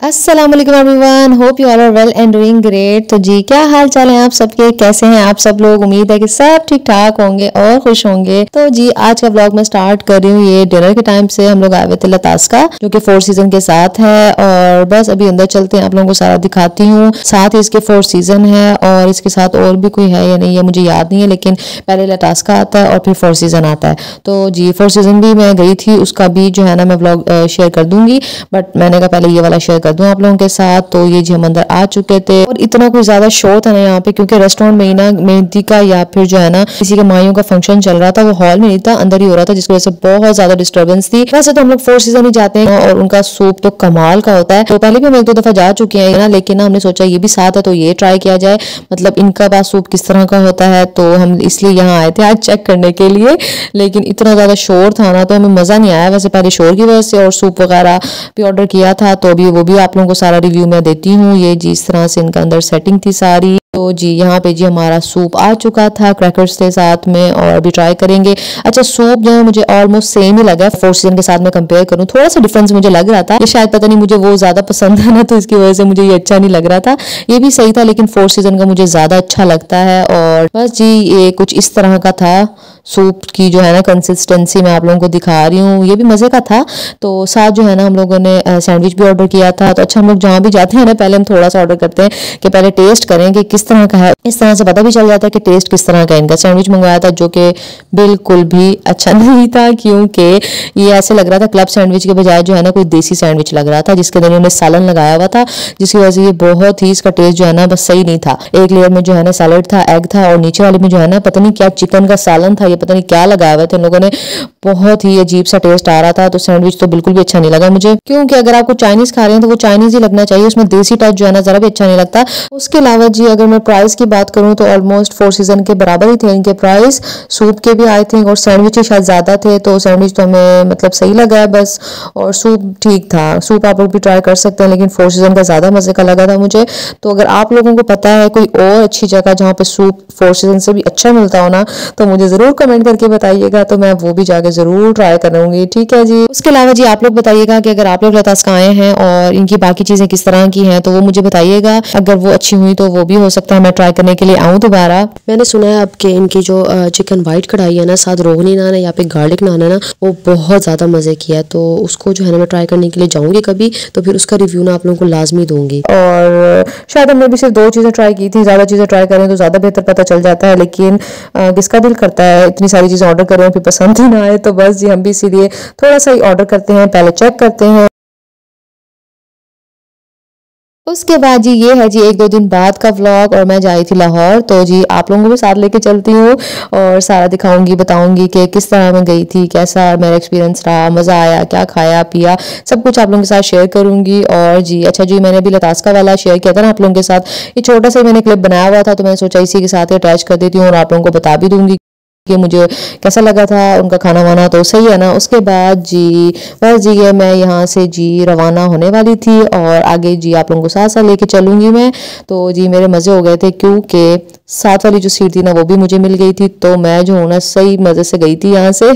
अस्सलाम वालेकुम everyone, hope you all are well and doing great. तो जी क्या हाल चाल है आप सबके, कैसे हैं आप सब लोग। उम्मीद है कि सब ठीक ठाक होंगे और खुश होंगे। तो जी आज का व्लॉग मैं स्टार्ट कर रही हूँ। ये डिनर के टाइम से हम लोग आए हुए थे लतास्का, जो कि 4 सीजन के साथ है। और बस अभी अंदर चलते हैं, आप लोगों को सारा दिखाती हूँ। साथ ही इसके 4 सीजन है और इसके साथ और भी कोई है या नहीं है मुझे याद नहीं है, लेकिन पहले लतास्का आता है और फिर 4 सीजन आता है। तो जी 4 सीजन भी मैं गई थी, उसका भी जो है ना मैं व्लॉग शेयर कर दूंगी, बट मैंने कहा पहले ये वाला शेयर कर दूं आप लोगों के साथ। तो ये जी हम अंदर आ चुके थे और इतना कोई ज्यादा शोर था ना यहाँ पे, क्योंकि रेस्टोरेंट में ही ना मेहंदी का या फिर जो है ना किसी के माइयों का फंक्शन चल रहा था। वो हॉल में नहीं था, अंदर ही हो रहा था, जिसकी वजह से बहुत ज्यादा डिस्टर्बेंस थी। वैसे तो हम लोग 4 सीजन ही जाते हैं और उनका सूप तो कमाल का होता है। तो पहले भी हम 1-2 दफा जा चुके हैं ना, लेकिन ना हमने सोचा ये भी साथ है तो ये ट्राई किया जाए, मतलब इनका बात सूप किस तरह का होता है। तो हम इसलिए यहाँ आए थे आज चेक करने के लिए, लेकिन इतना ज्यादा शोर था ना तो हमें मजा नहीं आया। वैसे पहले शोर की वजह से और सूप वगैरह भी ऑर्डर किया था, तो अभी वो भी आप लोगों को सारा रिव्यू मैं देती हूँ। ये जिस तरह से इनका अंदर सेटिंग थी सारी। तो जी यहाँ पे जी हमारा सूप आ चुका था, क्रैकर्स थे साथ में और भी ट्राई करेंगे। अच्छा सूप जो है मुझे ऑलमोस्ट सेम ही लगा है। 4 सीजन के साथ में कंपेयर करूँ थोड़ा सा डिफरेंस मुझे लग रहा था, ये शायद पता नहीं मुझे वो ज्यादा पसंद है ना, तो इसकी वजह से मुझे ये अच्छा नहीं लग रहा था। ये भी सही था, लेकिन 4 सीजन का मुझे ज्यादा अच्छा लगता है। और बस जी ये कुछ इस तरह का था सूप की जो है ना कंसिस्टेंसी, मैं आप लोगों को दिखा रही हूँ। ये भी मजे का था। तो साथ जो है ना हम लोगों ने सैंडविच भी ऑर्डर किया था। तो अच्छा हम लोग जहाँ भी जाते हैं ना पहले हम थोड़ा सा ऑर्डर करते हैं कि पहले टेस्ट करें कि किस तरह का है, इस तरह से पता भी चल जाता है कि टेस्ट किस तरह का है। इनका सैंडविच मंगवाया था जो कि बिल्कुल भी अच्छा नहीं था, क्योंकि ये ऐसे लग रहा था क्लब सैंडविच के बजाय जो है ना कोई देसी सैंडविच लग रहा था, जिसके अंदर उन्होंने सालन लगाया हुआ था, जिसकी वजह से ये बहुत ही इसका टेस्ट जो है ना बस सही नहीं था। एक लेयर में जो है ना सैलेड था, एग था, और नीचे वाले में जो है ना पता नहीं क्या चिकन का सालन था, ये पता नहीं क्या लगाया हुआ था उन लोगों ने। बहुत ही अजीब सा टेस्ट आ रहा था। तो सैंडविच तो बिल्कुल भी अच्छा नहीं लगा मुझे, क्योंकि अगर आपको चाइनीज खा रहे हैं तो वो चाइनीज ही लगना चाहिए, उसमें देसी टच जो है ना जरा भी अच्छा नहीं लगता। उसके अलावा जी अगर मैं प्राइस की बात करूं तो ऑलमोस्ट 4 सीजन के बराबर ही थे इनके प्राइस। सूप के भी आई थिंक और सैंडविच शायद ज्यादा थे, तो सैंडविच तो हमें मतलब सही लगा है बस, और सूप ठीक था। सूप आप लोग भी ट्राई कर सकते हैं, लेकिन 4 सीजन का ज्यादा मजे का लगा था मुझे। तो अगर आप लोगों को पता है कोई और अच्छी जगह जहाँ पे सूप 4 सीजन से भी अच्छा मिलता हो ना, तो मुझे जरूर कमेंट करके बताइएगा, तो मैं वो भी जाके जरूर ट्राई करूंगी। ठीक है जी। उसके अलावा जी आप लोग बताइएगा कि अगर आप लोग लतास्का आए हैं और इनकी बाकी चीजें किस तरह की हैं, तो वो मुझे बताइएगा। अगर वो अच्छी हुई तो वो भी हो सकता है मैं ट्राई करने के लिए आऊँ दोबारा। मैंने सुना है अब कि इनकी जो चिकन वाइट कढ़ाई है ना, साथ रोगनी नान है या फिर गार्लिक नान है ना, वो बहुत ज़्यादा मज़े की है। तो उसको जो है ना मैं ट्राई करने के लिए जाऊंगी कभी, तो फिर उसका रिव्यू ना आप लोगों को लाजमी दूंगी। और शायद हमने भी सिर्फ 2 चीज़ें ट्राई की थी, ज़्यादा चीज़ें ट्राई करें तो ज़्यादा बेहतर पता चल जाता है, लेकिन किसका दिल करता है इतनी सारी चीज़ें ऑर्डर करें फिर पसंद ही ना आए। तो बस जी हम भी इसीलिए थोड़ा सा ही ऑर्डर करते हैं, पहले चेक करते हैं। उसके बाद जी ये है जी 1-2 दिन बाद का व्लॉग, और मैं जा रही थी लाहौर। तो जी आप लोगों को भी साथ लेके चलती हूँ और सारा दिखाऊंगी, बताऊंगी कि किस तरह मैं गई थी, कैसा मेरा एक्सपीरियंस रहा, मज़ा आया, क्या खाया पिया, सब कुछ आप लोगों के साथ शेयर करूंगी। और जी अच्छा जी मैंने अभी लतास्का वाला शेयर किया था ना आप लोगों के साथ, ये छोटा सा मैंने क्लिप बनाया हुआ था, तो मैंने सोचा इसी के साथ अटैच कर देती हूँ और आप लोगों को बता भी दूंगी कि मुझे कैसा लगा था उनका खाना वाना। तो सही है ना। उसके बाद जी बस जी ये मैं यहाँ से जी रवाना होने वाली थी और आगे जी आप लोगों को साथ साथ लेके चलूंगी मैं। तो जी मेरे मज़े हो गए थे, क्योंकि साथ वाली जो सीट थी ना वो भी मुझे मिल गई थी, तो मैं जो हूँ ना सही मज़े से गई थी यहाँ से।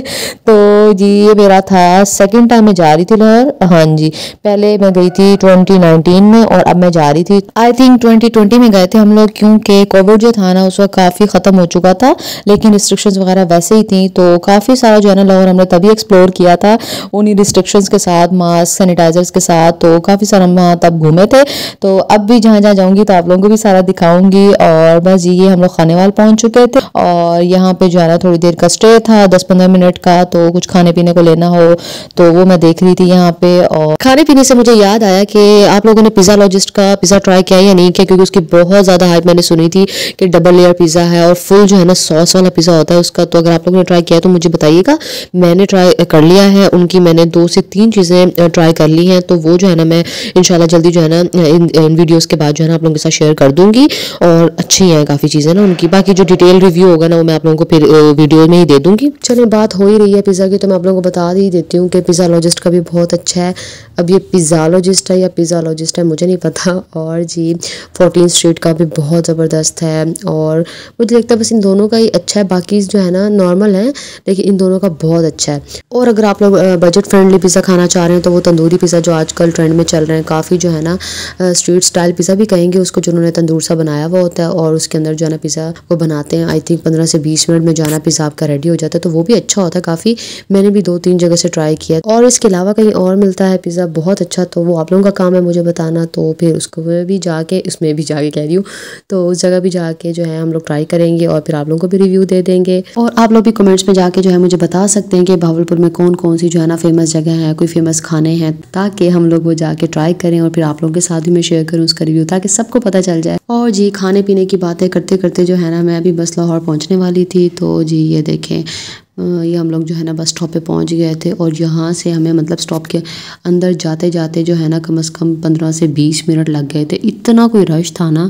तो जी ये मेरा था सेकेंड टाइम मैं जा रही थी लाहौर। हाँ जी पहले मैं गई थी 2019 में और अब मैं जा रही थी आई थिंक 2020 में गए थे हम लोग, क्योंकि कोविड जो था ना उस वक्त काफ़ी ख़त्म हो चुका था, लेकिन रिस्ट्रिक्शंस वगैरह वैसे ही थी। तो काफ़ी सारा जो है ना लाहौर हमने तभी एक्सप्लोर किया था उन्हीं रिस्ट्रिक्शंस के साथ, मास्क सैनिटाइजर्स के साथ। तो काफ़ी सारा हम वहाँ तब घूमे थे। तो अब भी जहाँ जहाँ जाऊँगी तो आप लोगों को भी सारा दिखाऊंगी। और बस ये हम लोग खानेवाल पहुँच चुके थे और यहाँ पे जो है ना थोड़ी देर का स्टे था 10-15 मिनट का, तो कुछ खाने पीने को लेना हो तो वो मैं देख रही थी यहाँ पे। और खाने पीने से मुझे याद आया कि आप लोगों ने पिज़्ज़ालॉजिस्ट का पिज़्ज़ा ट्राई किया या नहीं किया, क्योंकि उसकी बहुत ज़्यादा हाइप मैंने सुनी थी कि डबल लेयर पिज़्ज़ा है और फुल जो है ना सॉस वाला पिज़्ज़ा होता है उसका। तो अगर आप लोगों ने ट्राई किया तो मुझे बताइएगा। मैंने ट्राई कर लिया है, उनकी मैंने 2 से 3 चीज़ें ट्राई कर ली हैं, तो वो जो है ना मैं इंशाल्लाह जल्दी जो है ना इन वीडियोस के बाद जो है ना आप लोगों के साथ शेयर कर दूंगी। और अच्छी हैं काफ़ी काफ़ी चीज़ें ना उनकी। बाकी जो डिटेल रिव्यू होगा ना वो मैं आप लोगों को फिर वीडियो में ही दे दूँगी। चलिए बात हो ही रही है पिज़्ज़ा की तो मैं आप लोगों को बता ही देती हूँ कि पिज़्ज़ालॉजिस्ट का भी बहुत अच्छा है। अब ये पिज़्ज़ालॉजिस्ट है या पिज़्ज़ालॉजिस्ट है मुझे नहीं पता। और जी 14 स्ट्रीट का भी बहुत ज़बरदस्त है और मुझे लगता है बस इन दोनों का ही अच्छा है, बाकी जो है ना नॉर्मल है, लेकिन इन दोनों का बहुत अच्छा है। और अगर आप लोग बजट फ्रेंडली पिज़्ज़ा खाना चाह रहे हैं तो वो तंदूरी पिज़्ज़ा जो आजकल ट्रेंड में चल रहे हैं काफ़ी जो है ना स्ट्रीट स्टाइल पिज़्ज़ा भी कहेंगे उसको, जिन्होंने तंदूर सा बनाया हुआ होता है और उसके अंदर जो है ना पिज़्ज़ा वो बनाते हैं। आई थिंक 15 से 20 मिनट में जो है ना पिज़्ज़ा आपका रेडी हो जाता है, तो वो भी अच्छा होता है काफ़ी। मैंने भी 2-3 जगह से ट्राई किया और इसके अलावा कहीं और मिलता है पिज़्ज़ा बहुत अच्छा, तो वो आप लोगों का काम है मुझे बताना। तो फिर उसको भी जाके उसमें भी जाके कह रही हूँ, तो उस जगह भी जाके जो है हम लोग ट्राई करेंगे और फिर आप लोगों को भी रिव्यू दे देंगे। और आप लोग भी कमेंट्स में जाके जो है मुझे बता सकते हैं कि भावलपुर में कौन कौन सी जो है ना फेमस जगह है, कोई फेमस खाने हैं, ताकि हम लोग वो जाके ट्राई करें और फिर आप लोगों के साथ भी मैं शेयर करूँ उसका रिव्यू, ताकि सबको पता चल जाए। और जी खाने पीने की बातें करते करते जो है ना मैं अभी बस लाहौर पहुँचने वाली थी। तो जी ये देखें ये हम लोग जो है ना बस स्टॉप पे पहुंच गए थे और यहाँ से हमें मतलब स्टॉप के अंदर जाते जाते जो है ना कम से कम 15 से 20 मिनट लग गए थे। इतना कोई रश था ना,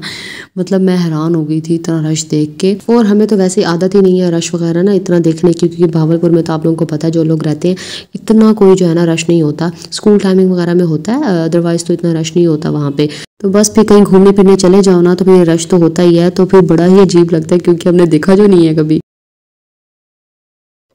मतलब मैं हैरान हो गई थी इतना रश देख के। और हमें तो वैसे आदत ही नहीं है रश वगैरह ना इतना देखने की, क्योंकि भावलपुर में तो आप लोगों को पता है जो लोग रहते हैं इतना कोई जो है ना रश नहीं होता। स्कूल टाइमिंग वगैरह में होता है, अदरवाइज़ तो इतना रश नहीं होता वहाँ पे। तो बस फिर कहीं घूमने फिरने चले जाओ ना तो फिर रश तो होता ही है, तो फिर बड़ा ही अजीब लगता है क्योंकि हमने देखा जो नहीं है कभी।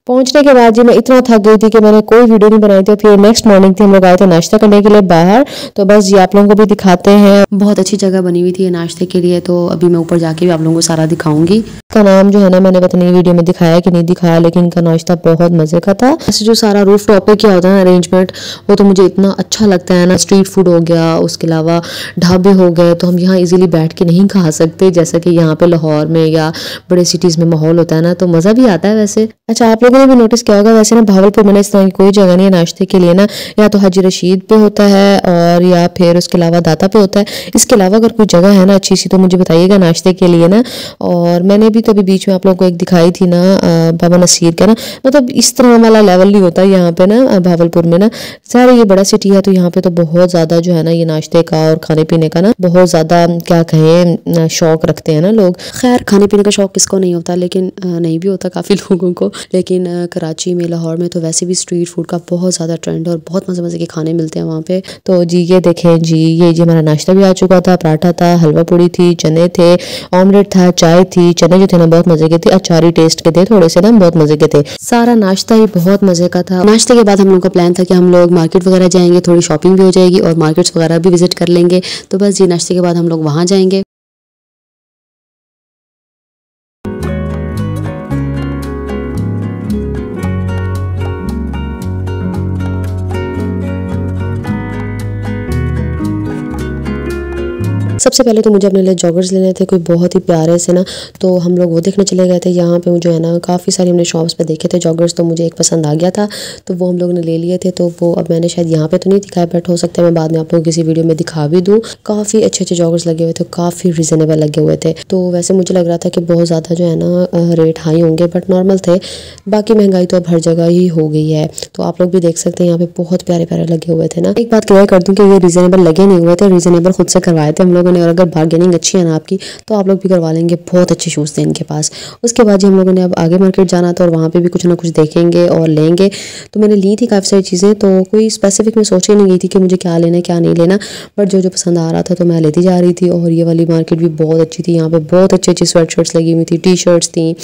पहुंचने के बाद जी मैं इतना थक गई थी कि मैंने कोई वीडियो नहीं बनाई थी। फिर नेक्स्ट मॉर्निंग थी, हम लोग आए थे नाश्ता करने के लिए बाहर, तो बस जी आप लोगों को भी दिखाते हैं। बहुत अच्छी जगह बनी हुई थी नाश्ते के लिए, तो अभी मैं ऊपर जाके भी आप लोगों को सारा दिखाऊंगी। का नाम जो है ना मैंने पता नहीं वीडियो में दिखाया कि नहीं दिखाया, लेकिन इनका नाश्ता बहुत मजे का था। ऐसे जो सारा रूफ टॉप पे किया होता है ना अरेंजमेंट, वो तो मुझे इतना अच्छा लगता है ना। स्ट्रीट फूड हो गया, उसके अलावा ढाबे हो गए, तो हम यहाँ इजीली बैठ के नहीं खा सकते जैसा कि यहाँ पे लाहौर में या बड़े सिटीज़ में माहौल होता है ना, तो मज़ा भी आता है वैसे। अच्छा आप लोगों ने भी नोटिस किया होगा वैसे ना भावलपुर में इस तरह की कोई जगह नहीं है नाश्ते के लिए ना, या तो हाजी रशीद पे होता है और या फिर उसके अलावा दाता पे होता है। इसके अलावा अगर कोई जगह है ना अच्छी सी तो मुझे बताइएगा नाश्ते के लिए ना। और मैंने भी तो अभी बीच में आप लोगों को एक दिखाई थी ना बाबा नसीर का ना, मतलब इस तरह वाला लेवल नहीं होता यहाँ पे ना भावलपुर में ना। सारे ये बड़ा सिटी है तो यहाँ पे तो बहुत ज़्यादा जो है ना ये नाश्ते का और खाने पीने का ना बहुत ज़्यादा क्या कहें शौक रखते हैं ना लोग। खैर खाने पीने का शौक किसको नहीं होता, लेकिन नहीं भी होता काफ़ी लोगों को। लेकिन कराची में लाहौर में तो वैसे भी स्ट्रीट फूड का बहुत ज़्यादा ट्रेंड है और बहुत मज़े मज़े के खाने मिलते हैं वहाँ पे। तो जी ये देखें जी ये जी हमारा नाश्ता भी आ चुका था। पराठा था, हलवा पूड़ी थी, चने थे, ऑमलेट था, चाय थी। चने जो थे ना बहुत मजे के थे, अचारी टेस्ट के थे थोड़े से ना, बहुत मजे के थे। सारा नाश्ता ही बहुत मज़े का था। नाश्ते के बाद हम लोग का प्लान था कि हम लोग मार्केट वगैरह जाएंगे, थोड़ी शॉपिंग भी हो जाएगी और मार्केट्स वगैरह भी विजिट कर लेंगे। तो बस ये नाश्ते के बाद हम लोग वहाँ जाएंगे। सबसे पहले तो मुझे अपने लिए जॉगर्स लेने थे, कोई बहुत ही प्यारे से ना, तो हम लोग वो देखने चले गए थे। यहाँ पे जो है ना काफ़ी सारी हमने शॉप्स पे देखे थे जॉगर्स, तो मुझे एक पसंद आ गया था तो वो हम लोग ने ले लिए थे। तो वो अब मैंने शायद यहाँ पे तो नहीं दिखाया, बट हो सकता है मैं बाद में आप लोग किसी वीडियो में दिखा भी दूँ। काफ़ी अच्छे अच्छे जॉगर्स लगे हुए थे, काफ़ी रिजनेबल लगे हुए थे। तो वैसे मुझे लग रहा था कि बहुत ज़्यादा जो है ना रेट हाई होंगे, बट नॉर्मल थे। बाकी महंगाई तो अब हर जगह ही हो गई है, तो आप लोग भी देख सकते हैं यहाँ पे बहुत प्यारे प्यारे लगे हुए थे ना। एक बात क्लियर कर दूँ कि ये रीजनेबल लगे नहीं हुए थे, रीजनेबल खुद से करवाए थे हम लोगों ने। और अगर बार्गेनिंग अच्छी है ना आपकी तो आप लोग भी करवा लेंगे, बहुत अच्छे शूज़ थे इनके पास। उसके बाद जी हम लोगों ने अब आगे मार्केट जाना था और वहाँ पे भी कुछ ना कुछ देखेंगे और लेंगे। तो मैंने ली थी काफ़ी सारी चीज़ें, तो कोई स्पेसिफिक मैं सोच ही नहीं गई थी कि मुझे क्या लेना क्या नहीं लेना, बट जो जो पसंद आ रहा था तो मैं लेती जा रही थी। और ये वाली मार्केट भी बहुत अच्छी थी, यहाँ पे बहुत अच्छी अच्छी स्वेट शर्ट्स लगी हुई थी, टी शर्ट्स थी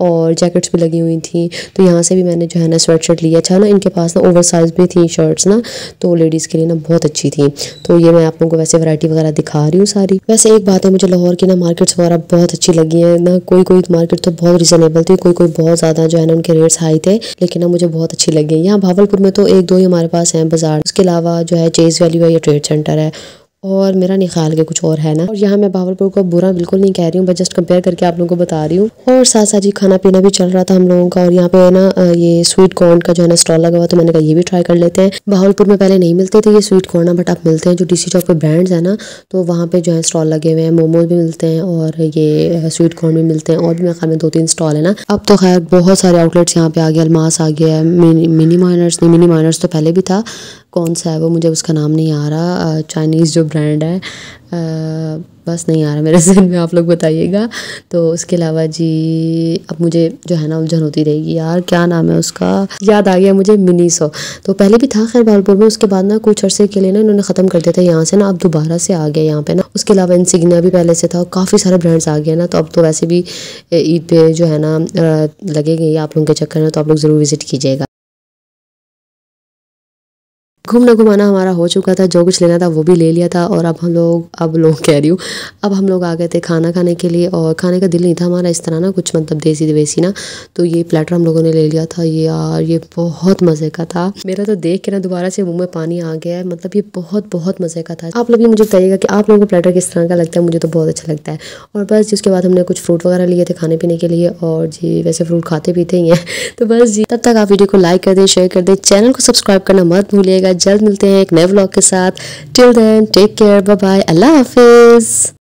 और जैकेट्स भी लगी हुई थी। तो यहाँ से भी मैंने जो है ना स्वेट शर्ट लिया। अच्छा ना इनके पास ना ओवर साइज भी थी शर्ट्स ना, तो लेडीज़ के लिए ना बहुत अच्छी थी। तो ये मैं आप लोगों को वैसे वैरायटी वगैरह दिखा रही हूँ सारी। वैसे एक बात है, मुझे लाहौर की ना मार्केट्स वगैरह बहुत अच्छी लगी है ना। कोई कोई मार्केट तो बहुत रिजनेबल थी, कोई कोई बहुत ज़्यादा जो है ना उनके रेट्स हाई थे, लेकिन ना मुझे बहुत अच्छी लगी। यहाँ भावलपुर में तो एक दो ही हमारे पास हैं बाजार, उसके अलावा जो है चेज़ वैल्यू है या ट्रेड सेंटर है, और मेरा नहीं ख्याल के कुछ और है ना। और यहाँ मैं भावलपुर को बुरा बिल्कुल नहीं कह रही हूँ, बस जस्ट कंपेयर करके आप लोगों को बता रही हूँ। और साथ साथ जी खाना पीना भी चल रहा था हम लोगों का, और यहाँ पे है ना ये स्वीट कॉर्न का जो है ना स्टॉल लगा हुआ, तो मैंने कहा ये भी ट्राई कर लेते हैं। भावलपुर में पहले नहीं मिलते थे ये स्वीट कॉर्न, बट अब मिलते हैं। जो डीसी चौक पे ब्रांड्स है ना, तो वहाँ पे जो है स्टॉल लगे हुए हैं। मोमोज भी मिलते हैं और ये स्वीट कॉर्न भी मिलते हैं, और भी मेरे ख्याल में 2-3 स्टॉल है ना। अब तो खैर बहुत सारे आउटलेट्स यहाँ पे आ गए, अलमास आ गया है, मिनी माइनर्स नहीं, मिनी माइनर्स तो पहले भी था, कौन सा है वो, मुझे उसका नाम नहीं आ रहा, चाइनीज़ जो ब्रांड है, बस नहीं आ रहा मेरे जहन में, आप लोग बताइएगा। तो उसके अलावा जी अब मुझे जो है ना उलझन होती रहेगी यार, क्या नाम है उसका, याद आ गया मुझे, मिनीसो। तो पहले भी था खैर भावलपुर में, उसके बाद ना कुछ अर्से के लिए ना इन्होंने ख़त्म कर दिया था यहाँ से ना, अब दोबारा से आ गया यहाँ पे ना। उसके अलावा इंसिग्निया भी पहले से था, काफ़ी सारे ब्रांड्स आ गए ना। तो अब तो वैसे भी ईद पे जो है ना लगेंगे आप लोगों के चक्कर में, तो आप लोग ज़रूर विज़िट कीजिएगा। घूमना घुमाना हमारा हो चुका था, जो कुछ लेना था वो भी ले लिया था, और अब लोग कह रही हूँ, अब हम लोग आ गए थे खाना खाने के लिए। और खाने का दिल नहीं था हमारा इस तरह ना, कुछ मतलब देसी देसी ना, तो ये प्लेटर हम लोगों ने ले लिया था। ये यार ये बहुत मज़े का था, मेरा तो देख के ना दोबारा से मुंह में पानी आ गया है, मतलब ये बहुत बहुत मज़े का था। आप लोग भी मुझे बताइएगा कि आप लोगों को प्लेटर किस तरह का लगता है, मुझे तो बहुत अच्छा लगता है। और बस जिसके बाद हमने कुछ फ्रूट वगैरह लिए थे खाने पीने के लिए, और जी वैसे फ्रूट खाते पीते ही हैं तो बस जी, तब तक आप वीडियो को लाइक कर दें, शेयर कर दें, चैनल को सब्सक्राइब करना मत भूलिएगा। जल्द मिलते हैं एक नए व्लॉग के साथ। Till then take care, bye bye, अल्लाह हाफिज़।